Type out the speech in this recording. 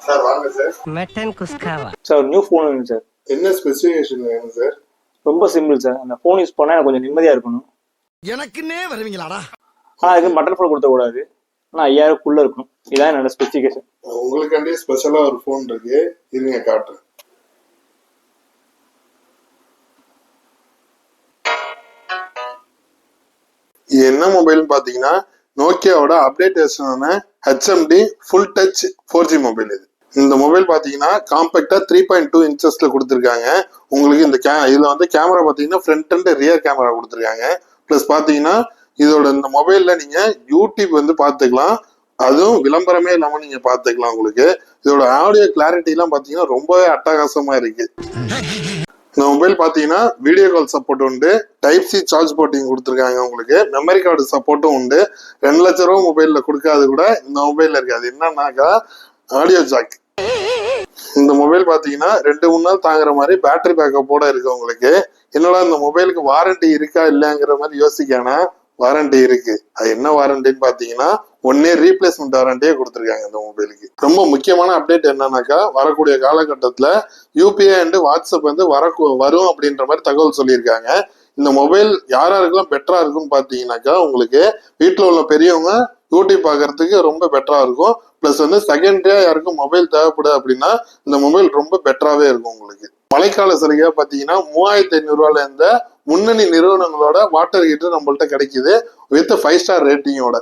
Sir வாங்க sir. Mutton குஸ்காவா sir new phone வேணும் சார். என்ன ஸ்பெசிஃபிகேஷன் வேணும் சார்? ரொம்ப சிம்பிள் சார். அந்த ஃபோன் யூஸ் பண்ணா எனக்கு கொஞ்சம் நிம்மதியா இருக்கணும். எனக்குன்னே வருவீங்களாடா? அதுக்கு பட்டன் ஃபோன் கொடுத்த கூடாது. ஆனா 5000க்குள்ள இருக்கணும். இதான் என்னோட ஸ்பெசிஃபிகேஷன். உங்களுக்காண்டி ஸ்பெஷலா ஒரு ஃபோன் இருக்கு, இருங்க காட்டுறேன். இது என்ன மொபைல்னு பாத்தீங்கன்னா நோக்கியாவோட அப்டேட் வெர்ஷனான HMD full touch 4G mobile. இந்த மொபைல் பாத்தீங்கன்னா காம்பேக்டா 3.2 இன்ச்சஸ்ல கொடுத்துருக்காங்க. உங்களுக்கு இந்த இதுல வந்து கேமரா பாத்தீங்கன்னா ஃப்ரண்ட் அண்ட் ரியர் கேமரா கொடுத்துருக்காங்க. பிளஸ் பாத்தீங்கன்னா இதோட இந்த மொபைல்ல நீங்க யூடியூப் வந்து பாத்துக்கலாம், அதுவும் விளம்பரமே இல்லாம நீங்க பாத்துக்கலாம். உங்களுக்கு இதோட ஆடியோ கிளாரிட்டி எல்லாம் பாத்தீங்கன்னா ரொம்பவே அட்டகாசமா இருக்கு. இந்த மொபைல் பாத்தீங்கன்னா வீடியோ கால் சப்போர்ட் உண்டு, டைப் சி சார்ஜ் போர்ட்டிங் கொடுத்துருக்காங்க. உங்களுக்கு மெமரி கார்டு சப்போர்ட்டும் உண்டு. 2 லட்ச ரூபா மொபைல்ல கொடுக்காது கூட இந்த மொபைல்ல இருக்காது. என்னன்னாக்கா ஆடியோ ஜாக். இந்த மொபைல் பாத்தீங்கன்னா 2-3 நாள் தாங்குற மாதிரி பேட்டரி பேக்கப்போட இருக்கு. உங்களுக்கு என்னடா இந்த மொபைலுக்கு வாரண்டி இருக்கா இல்லைங்கிற மாதிரி யோசிக்கானா, வாரண்டி இருக்கு. அது என்ன வாரண்டின்னு பாத்தீங்கன்னா 1 இயர் ரீப்ளேஸ்மெண்ட் வாரண்டியே கொடுத்துருக்காங்க இந்த மொபைலுக்கு. ரொம்ப முக்கியமான அப்டேட் என்னன்னாக்கா வரக்கூடிய காலகட்டத்துல UPI அண்ட் வாட்ஸ்அப் வந்து வரும் அப்படின்ற மாதிரி தகவல் சொல்லியிருக்காங்க. இந்த மொபைல் யாராருக்கெல்லாம் பெட்டரா இருக்குன்னு பாத்தீங்கன்னாக்கா உங்களுக்கு வீட்டுல உள்ள பெரியவங்க யூடியூப் பாக்குறதுக்கு ரொம்ப பெட்டரா இருக்கும். பிளஸ் வந்து செகண்டரியா யாருக்கும் மொபைல் தேவைப்படுது அப்படின்னா இந்த மொபைல் ரொம்ப பெட்டராவே இருக்கும். உங்களுக்கு மழைக்கால சலுகையா பாத்தீங்கன்னா 3500 ரூபாயில இருந்த முன்னணி நிறுவனங்களோட வாட்டர் ஹீட்டர் நம்மள்ட்ட கிடைக்குது வித் 5 ஸ்டார் ரேட்டிங்கோட.